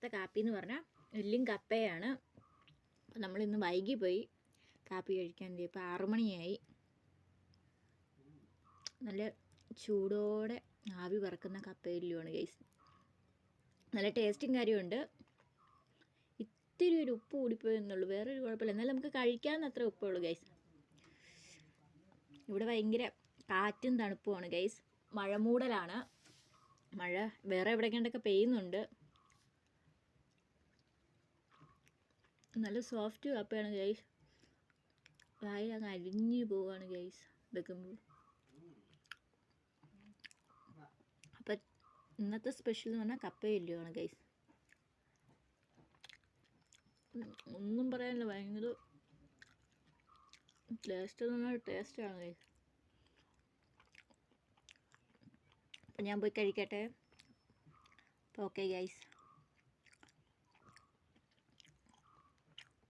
ഇന്നത്തെ കാപ്പി എന്ന് പറഞ്ഞാൽ എല്ലും കപ്പയാണ്. അപ്പം നമ്മളിന്ന് വൈകി പോയി കാപ്പി കഴിക്കാൻ. ഇപ്പോൾ 6 മണിയായി. നല്ല ചൂടോടെ ആവി പറക്കുന്ന കപ്പയില്ലുമാണ് ഗൈസ്. നല്ല ടേസ്റ്റും കാര്യമുണ്ട്. ഇത്തിരി ഒരു ഉപ്പ് കൂടിപ്പോയി എന്നുള്ളൂ, വേറൊരു കുഴപ്പമില്ല. എന്നാലും നമുക്ക് കഴിക്കാവുന്ന അത്ര ഉപ്പേ ഉള്ളൂ ഗൈസ്. ഇവിടെ ഭയങ്കര കാറ്റും തണുപ്പുമാണ് ഗൈസ്. മഴ മൂടലാണ്. മഴ വേറെ എവിടേക്കണ്ടൊക്കെ പെയ്യുന്നുണ്ട്. നല്ല സോഫ്റ്റ് കപ്പയാണ് ഗൈസ്. വായിൽ അങ്ങ് അലിഞ്ഞു പോവുകയാണ് ഗൈസ് വെക്കുമ്പോൾ. അപ്പം ഇന്നത്തെ സ്പെഷ്യൽ എന്ന് പറഞ്ഞാൽ കപ്പയില്ലുമാണ് ഗൈസ്. ഒന്നും പറയാനില്ല, ഭയങ്കര ടേസ്റ്റ് എന്ന് പറഞ്ഞാൽ ടേസ്റ്റാണ് ഗൈസ്. അപ്പം ഞാൻ പോയി കഴിക്കട്ടെ. അപ്പോൾ ഓക്കെ ഗൈസ്.